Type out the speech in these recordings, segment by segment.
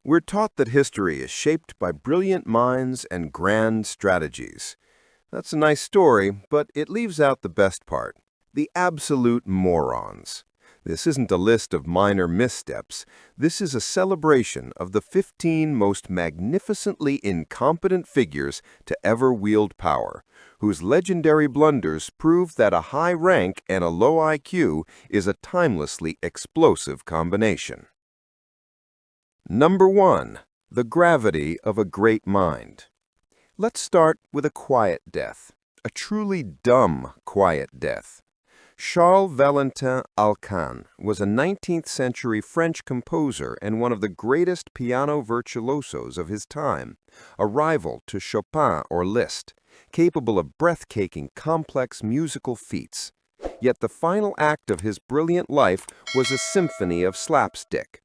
We're taught that history is shaped by brilliant minds and grand strategies. That's a nice story, but it leaves out the best part: the absolute morons. This isn't a list of minor missteps. This is a celebration of the 15 most magnificently incompetent figures to ever wield power, whose legendary blunders prove that a high rank and a low IQ is a timelessly explosive combination. Number 1. The gravity of a great mind. Let's start with a quiet death, a truly dumb quiet death. Charles Valentin Alcan was a 19th-century French composer and one of the greatest piano virtuosos of his time, a rival to Chopin or Liszt, capable of breathtaking, complex musical feats. Yet the final act of his brilliant life was a symphony of slapstick.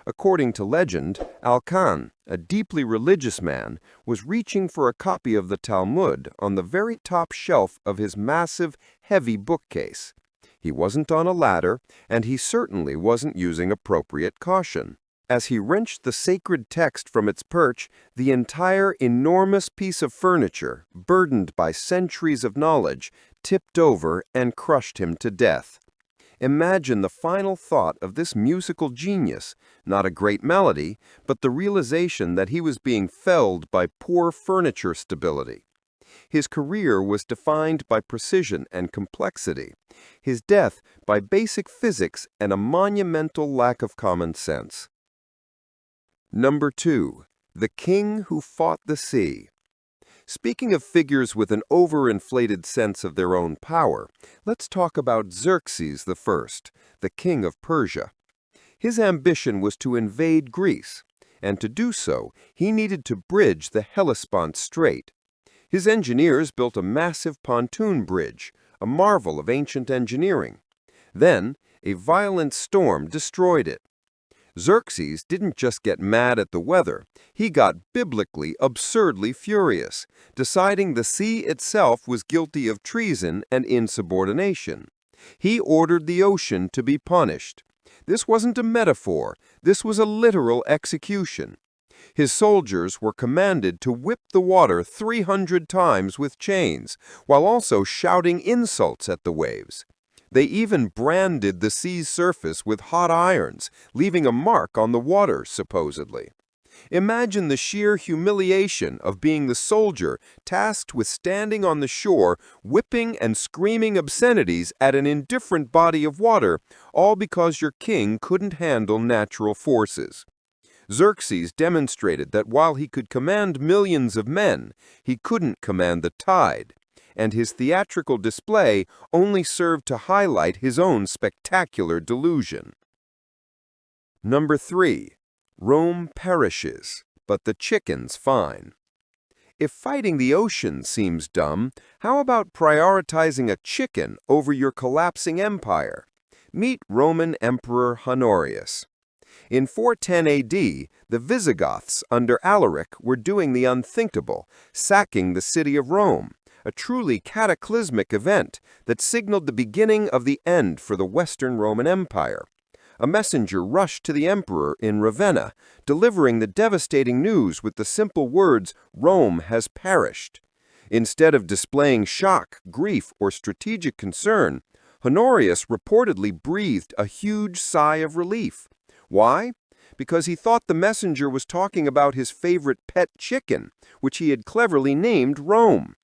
According to legend, Alcan, a deeply religious man, was reaching for a copy of the Talmud on the very top shelf of his massive, heavy bookcase. He wasn't on a ladder, and he certainly wasn't using appropriate caution. As he wrenched the sacred text from its perch, the entire enormous piece of furniture, burdened by centuries of knowledge, tipped over and crushed him to death. Imagine the final thought of this musical genius, not a great melody, but the realization that he was being felled by poor furniture stability. His career was defined by precision and complexity, his death by basic physics and a monumental lack of common sense. Number 2. The King Who Fought the Sea. Speaking of figures with an overinflated sense of their own power, let's talk about Xerxes I, the king of Persia. His ambition was to invade Greece, and to do so, he needed to bridge the Hellespont Strait. His engineers built a massive pontoon bridge, a marvel of ancient engineering. Then, a violent storm destroyed it. Xerxes didn't just get mad at the weather, he got biblically, absurdly furious, deciding the sea itself was guilty of treason and insubordination. He ordered the ocean to be punished. This wasn't a metaphor, this was a literal execution. His soldiers were commanded to whip the water 300 times with chains, while also shouting insults at the waves. They even branded the sea's surface with hot irons, leaving a mark on the water, supposedly. Imagine the sheer humiliation of being the soldier tasked with standing on the shore, whipping and screaming obscenities at an indifferent body of water, all because your king couldn't handle natural forces. Xerxes demonstrated that while he could command millions of men, he couldn't command the tide, and his theatrical display only served to highlight his own spectacular delusion. Number 3. Rome perishes, but the chicken's fine. If fighting the ocean seems dumb, how about prioritizing a chicken over your collapsing empire? Meet Roman Emperor Honorius. In 410 AD, the Visigoths under Alaric were doing the unthinkable, sacking the city of Rome, a truly cataclysmic event that signaled the beginning of the end for the Western Roman Empire. A messenger rushed to the emperor in Ravenna, delivering the devastating news with the simple words, "Rome has perished." Instead of displaying shock, grief, or strategic concern, Honorius reportedly breathed a huge sigh of relief. Why? Because he thought the messenger was talking about his favorite pet chicken, which he had cleverly named Rome.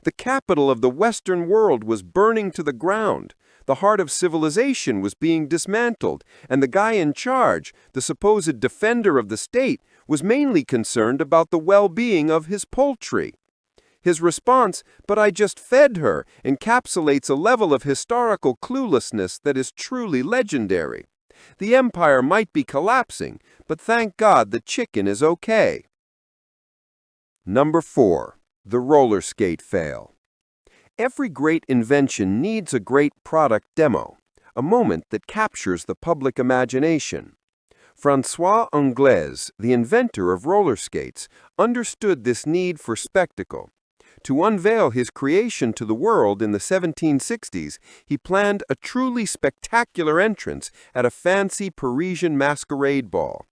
The capital of the Western world was burning to the ground. The heart of civilization was being dismantled, and the guy in charge, the supposed defender of the state, was mainly concerned about the well-being of his poultry. His response, "But I just fed her," encapsulates a level of historical cluelessness that is truly legendary. The empire might be collapsing, but thank God the chicken is okay. Number 4. The roller skate fail. Every great invention needs a great product demo, a moment that captures the public imagination. François Anglaise, the inventor of roller skates, understood this need for spectacle. To unveil his creation to the world in the 1760s, he planned a truly spectacular entrance at a fancy Parisian masquerade ball.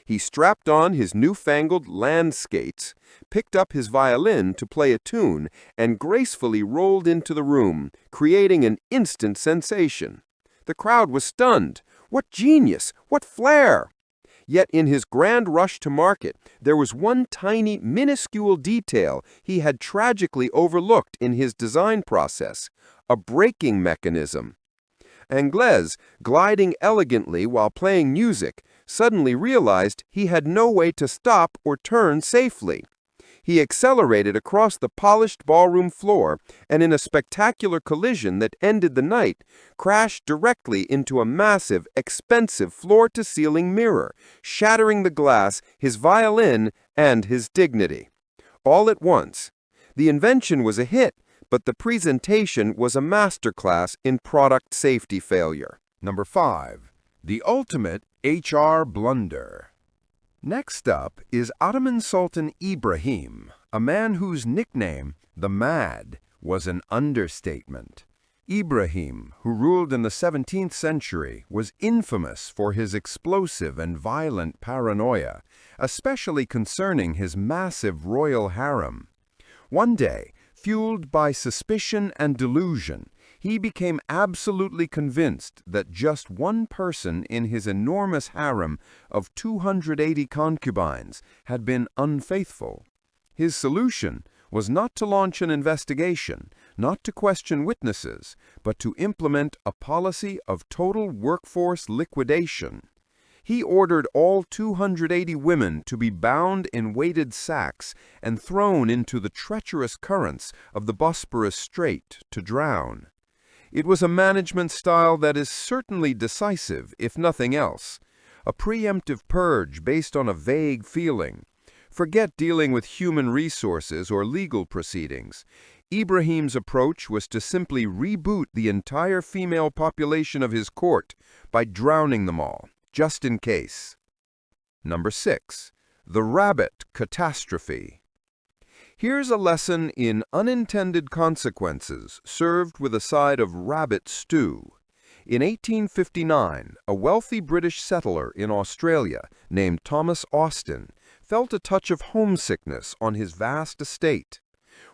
He strapped on his newfangled land skates, picked up his violin to play a tune, and gracefully rolled into the room, creating an instant sensation. The crowd was stunned. What genius! What flair! Yet in his grand rush to market, there was one tiny, minuscule detail he had tragically overlooked in his design process: a braking mechanism. Anglès, gliding elegantly while playing music, suddenly realized he had no way to stop or turn safely. He accelerated across the polished ballroom floor and, in a spectacular collision that ended the night, crashed directly into a massive, expensive floor-to-ceiling mirror, shattering the glass, his violin, and his dignity. All at once. The invention was a hit, but the presentation was a masterclass in product safety failure. Number 5. The ultimate HR blunder. Next up is Ottoman Sultan Ibrahim, a man whose nickname, the Mad, was an understatement. Ibrahim, who ruled in the 17th century, was infamous for his explosive and violent paranoia, especially concerning his massive royal harem. One day, fueled by suspicion and delusion, he became absolutely convinced that just one person in his enormous harem of 280 concubines had been unfaithful. His solution was not to launch an investigation, not to question witnesses, but to implement a policy of total workforce liquidation. He ordered all 280 women to be bound in weighted sacks and thrown into the treacherous currents of the Bosporus Strait to drown. It was a management style that is certainly decisive, if nothing else. A preemptive purge based on a vague feeling. Forget dealing with human resources or legal proceedings. Ibrahim's approach was to simply reboot the entire female population of his court by drowning them all, just in case. Number 6. The rabbit catastrophe. Here's a lesson in unintended consequences served with a side of rabbit stew. In 1859, a wealthy British settler in Australia named Thomas Austin felt a touch of homesickness on his vast estate.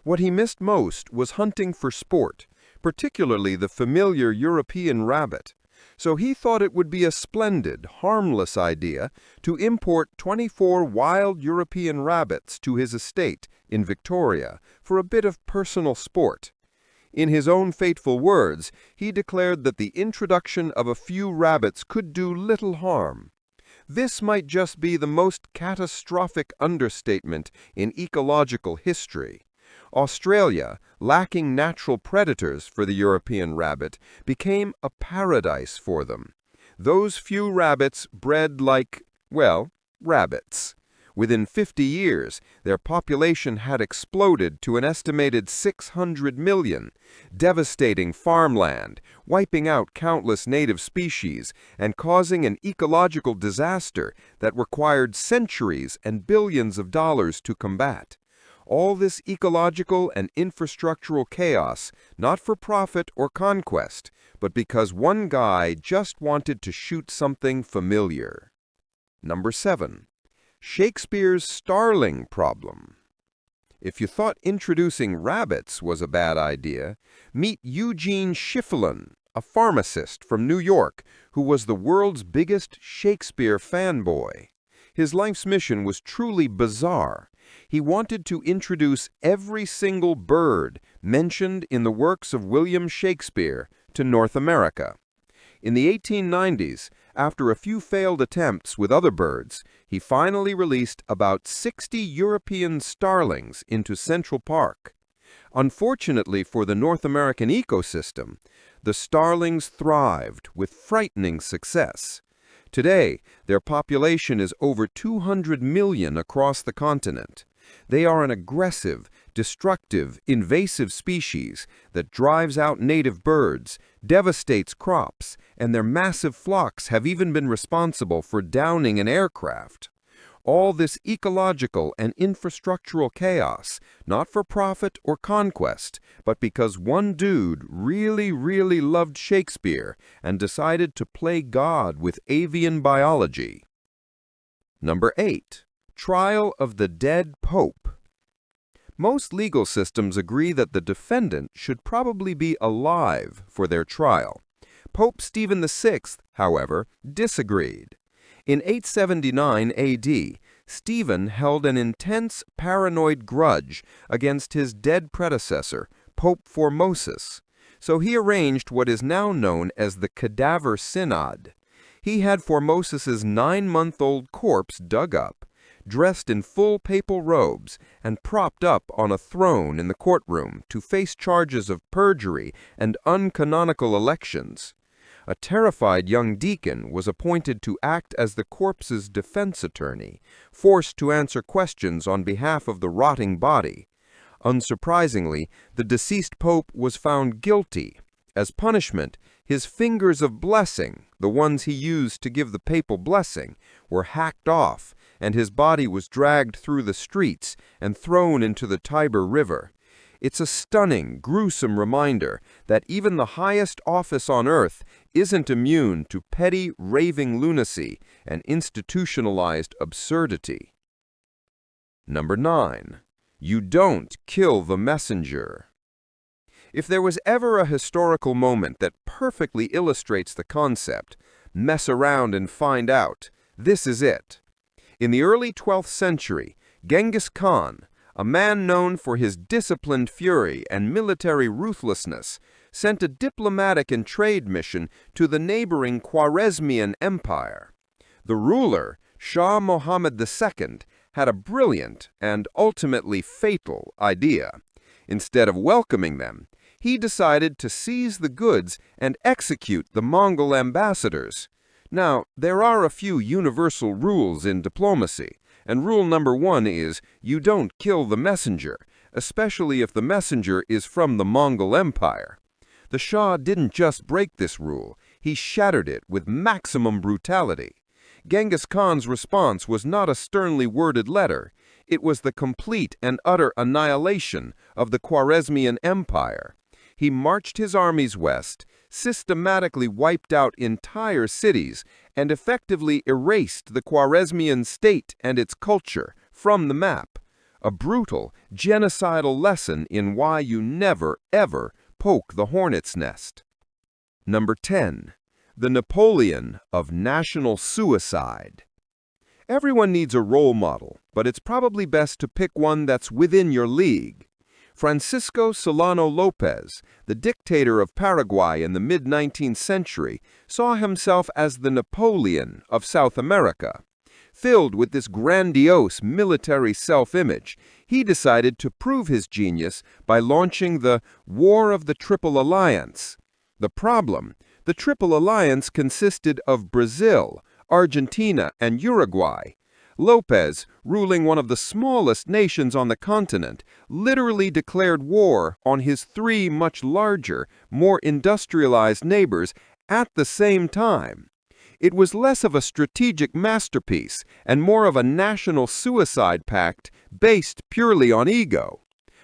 What he missed most was hunting for sport, particularly the familiar European rabbit. So he thought it would be a splendid, harmless idea to import 24 wild European rabbits to his estate in Victoria for a bit of personal sport. In his own fateful words, he declared that the introduction of a few rabbits could do little harm. This might just be the most catastrophic understatement in ecological history. Australia, lacking natural predators for the European rabbit, became a paradise for them. Those few rabbits bred like, well, rabbits. Within 50 years, their population had exploded to an estimated 600 million, devastating farmland, wiping out countless native species, and causing an ecological disaster that required centuries and billions of dollars to combat. All this ecological and infrastructural chaos, not for profit or conquest, but because one guy just wanted to shoot something familiar. Number 7. Shakespeare's starling problem. If you thought introducing rabbits was a bad idea, meet Eugene Schieffelin, a pharmacist from New York who was the world's biggest Shakespeare fanboy. His life's mission was truly bizarre. He wanted to introduce every single bird mentioned in the works of William Shakespeare to North America. In the 1890s, after a few failed attempts with other birds, he finally released about 60 European starlings into Central Park. Unfortunately for the North American ecosystem, the starlings thrived with frightening success. Today, their population is over 200 million across the continent. They are an aggressive, destructive, invasive species that drives out native birds, devastates crops, and their massive flocks have even been responsible for downing an aircraft. All this ecological and infrastructural chaos, not for profit or conquest, but because one dude really loved Shakespeare and decided to play God with avian biology. Number 8. Trial of the dead Pope. Most legal systems agree that the defendant should probably be alive for their trial. Pope Stephen VI, however, disagreed. In 879 AD, Stephen held an intense paranoid grudge against his dead predecessor, Pope Formosus, so he arranged what is now known as the Cadaver Synod. He had Formosus's 9-month-old corpse dug up, dressed in full papal robes, and propped up on a throne in the courtroom to face charges of perjury and uncanonical elections. A terrified young deacon was appointed to act as the corpse's defense attorney, forced to answer questions on behalf of the rotting body. Unsurprisingly, the deceased pope was found guilty. As punishment, his fingers of blessing, the ones he used to give the papal blessing, were hacked off, and his body was dragged through the streets and thrown into the Tiber River. It's a stunning, gruesome reminder that even the highest office on earth isn't immune to petty, raving lunacy and institutionalized absurdity. Number 9. You don't kill the messenger. If there was ever a historical moment that perfectly illustrates the concept, mess around and find out, this is it. In the early 12th century, Genghis Khan, a man known for his disciplined fury and military ruthlessness, sent a diplomatic and trade mission to the neighboring Khwarezmian Empire. The ruler, Shah Mohammed II, had a brilliant and ultimately fatal idea. Instead of welcoming them, he decided to seize the goods and execute the Mongol ambassadors. Now, there are a few universal rules in diplomacy, and rule number 1 is you don't kill the messenger, especially if the messenger is from the Mongol Empire. The Shah didn't just break this rule, he shattered it with maximum brutality. Genghis Khan's response was not a sternly worded letter, it was the complete and utter annihilation of the Khwarezmian Empire. He marched his armies west, systematically wiped out entire cities, and effectively erased the Khwarezmian state and its culture from the map. A brutal, genocidal lesson in why you never, ever poke the hornet's nest. Number 10. The Napoleon of national suicide. Everyone needs a role model, but it's probably best to pick one that's within your league. Francisco Solano Lopez, the dictator of Paraguay in the mid-19th century, saw himself as the Napoleon of South America. Filled with this grandiose military self-image, he decided to prove his genius by launching the War of the Triple Alliance. The problem: the Triple Alliance consisted of Brazil, Argentina, and Uruguay. Lopez, ruling one of the smallest nations on the continent, literally declared war on his 3 much larger, more industrialized neighbors at the same time. It was less of a strategic masterpiece and more of a national suicide pact based purely on ego.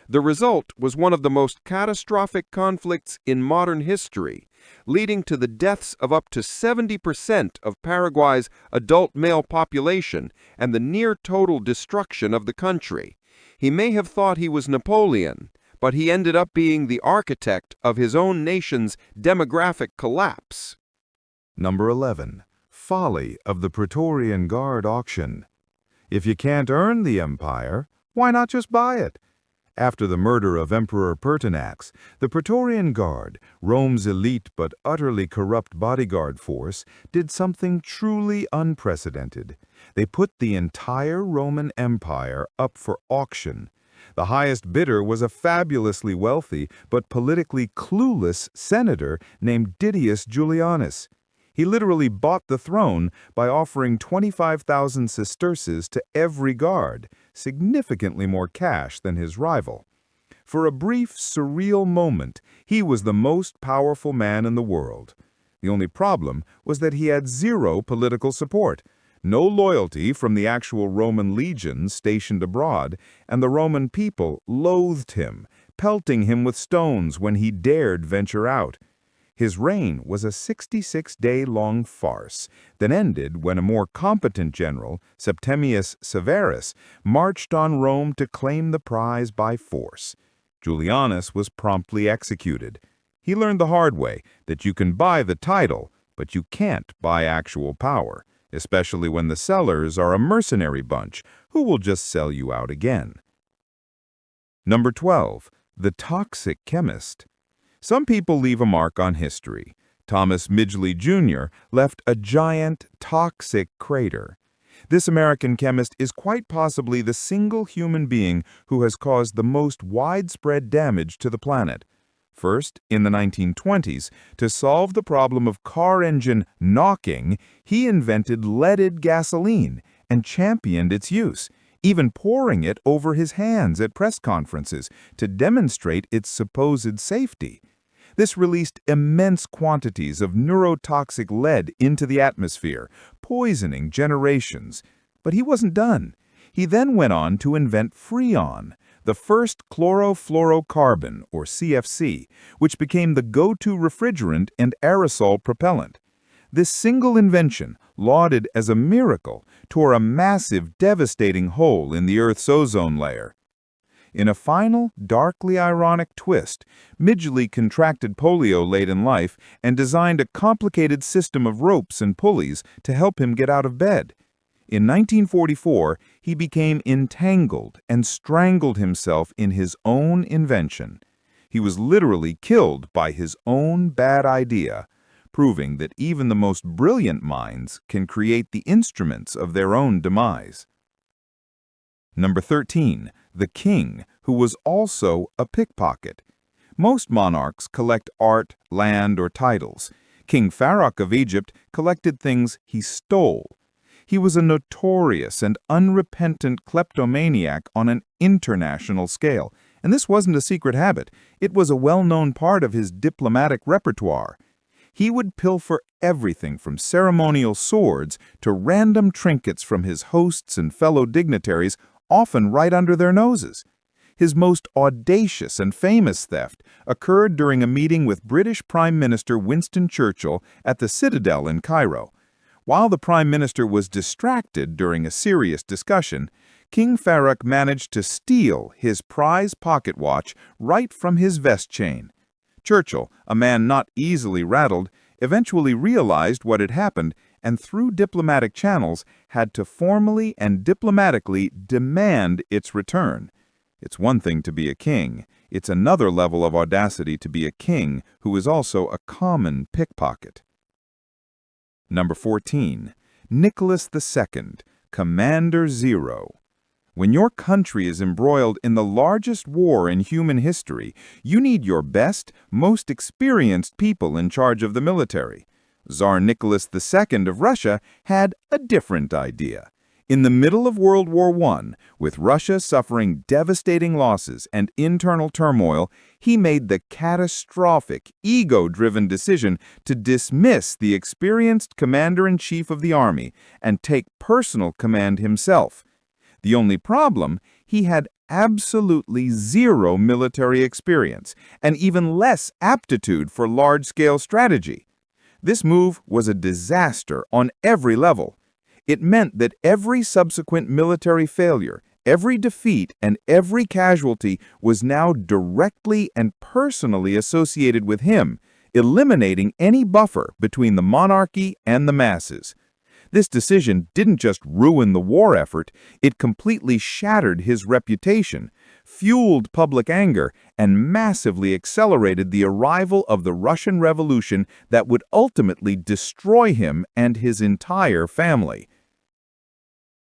The result was one of the most catastrophic conflicts in modern history, leading to the deaths of up to 70% of Paraguay's adult male population and the near-total destruction of the country. He may have thought he was Napoleon, but he ended up being the architect of his own nation's demographic collapse. Number 11. Folly of the Praetorian Guard auction. If you can't earn the empire, why not just buy it? After the murder of Emperor Pertinax, the Praetorian Guard, Rome's elite but utterly corrupt bodyguard force, did something truly unprecedented. They put the entire Roman Empire up for auction. The highest bidder was a fabulously wealthy but politically clueless senator named Didius Julianus. He literally bought the throne by offering 25,000 sesterces to every guard, significantly more cash than his rival. For a brief, surreal moment, he was the most powerful man in the world. The only problem was that he had zero political support, no loyalty from the actual Roman legions stationed abroad, and the Roman people loathed him, pelting him with stones when he dared venture out. His reign was a 66-day-long farce that ended when a more competent general, Septimius Severus, marched on Rome to claim the prize by force. Julianus was promptly executed. He learned the hard way that you can buy the title, but you can't buy actual power, especially when the sellers are a mercenary bunch who will just sell you out again. Number 12. The toxic chemist. Some people leave a mark on history. Thomas Midgley Jr. left a giant, toxic crater. This American chemist is quite possibly the single human being who has caused the most widespread damage to the planet. First, in the 1920s, to solve the problem of car engine knocking, he invented leaded gasoline and championed its use, even pouring it over his hands at press conferences to demonstrate its supposed safety. This released immense quantities of neurotoxic lead into the atmosphere, poisoning generations. But he wasn't done. He then went on to invent Freon, the first chlorofluorocarbon, or CFC, which became the go-to refrigerant and aerosol propellant. This single invention, lauded as a miracle, tore a massive, devastating hole in the Earth's ozone layer. In a final, darkly ironic twist, Midgley contracted polio late in life and designed a complicated system of ropes and pulleys to help him get out of bed. In 1944, he became entangled and strangled himself in his own invention. He was literally killed by his own bad idea, proving that even the most brilliant minds can create the instruments of their own demise. Number 13. The king, who was also a pickpocket. Most monarchs collect art, land, or titles. King Farouk of Egypt collected things he stole. He was a notorious and unrepentant kleptomaniac on an international scale, and this wasn't a secret habit. It was a well-known part of his diplomatic repertoire. He would pilfer everything from ceremonial swords to random trinkets from his hosts and fellow dignitaries, often right under their noses. His most audacious and famous theft occurred during a meeting with British Prime Minister Winston Churchill at the Citadel in Cairo. While the Prime Minister was distracted during a serious discussion, King Farouk managed to steal his prize pocket watch right from his vest chain. Churchill, a man not easily rattled, eventually realized what had happened and through diplomatic channels had to formally and diplomatically demand its return. It's one thing to be a king. It's another level of audacity to be a king who is also a common pickpocket. Number 14. Nicholas II, Commander Zero. When your country is embroiled in the largest war in human history, you need your best, most experienced people in charge of the military. Tsar Nicholas II of Russia had a different idea. In the middle of World War I, with Russia suffering devastating losses and internal turmoil, he made the catastrophic, ego-driven decision to dismiss the experienced commander-in-chief of the army and take personal command himself. The only problem, he had absolutely zero military experience and even less aptitude for large-scale strategy. This move was a disaster on every level. It meant that every subsequent military failure, every defeat, and every casualty was now directly and personally associated with him, eliminating any buffer between the monarchy and the masses. This decision didn't just ruin the war effort, it completely shattered his reputation, fueled public anger, and massively accelerated the arrival of the Russian Revolution that would ultimately destroy him and his entire family.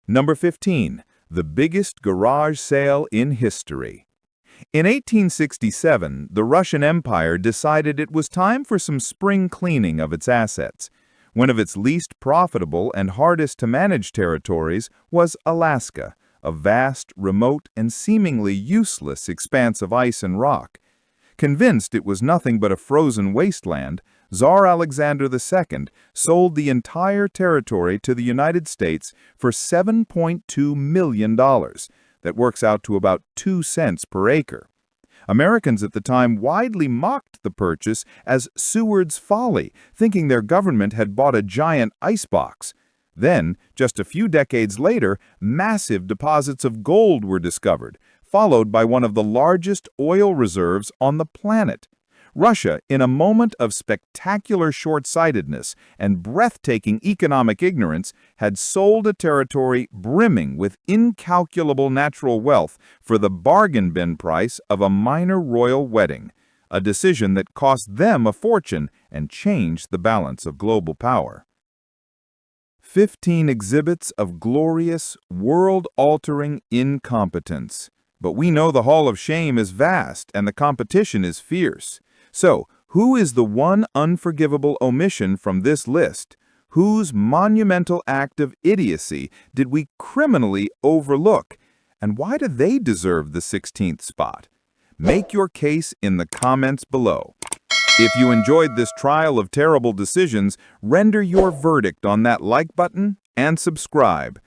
Number 15. The biggest garage sale in history. In 1867, the Russian Empire decided it was time for some spring cleaning of its assets. One of its least profitable and hardest to manage territories was Alaska, a vast, remote, and seemingly useless expanse of ice and rock. Convinced it was nothing but a frozen wasteland, Tsar Alexander II sold the entire territory to the United States for $7.2 million. That works out to about 2 cents per acre. Americans at the time widely mocked the purchase as Seward's folly, thinking their government had bought a giant icebox. Then, just a few decades later, massive deposits of gold were discovered, followed by one of the largest oil reserves on the planet. Russia, in a moment of spectacular short-sightedness and breathtaking economic ignorance, had sold a territory brimming with incalculable natural wealth for the bargain bin price of a minor royal wedding, a decision that cost them a fortune and changed the balance of global power. 15 exhibits of glorious, world-altering incompetence. But we know the Hall of Shame is vast and the competition is fierce. So, who is the one unforgivable omission from this list? Whose monumental act of idiocy did we criminally overlook? And why do they deserve the 16th spot? Make your case in the comments below. If you enjoyed this trial of terrible decisions, render your verdict on that like button and subscribe.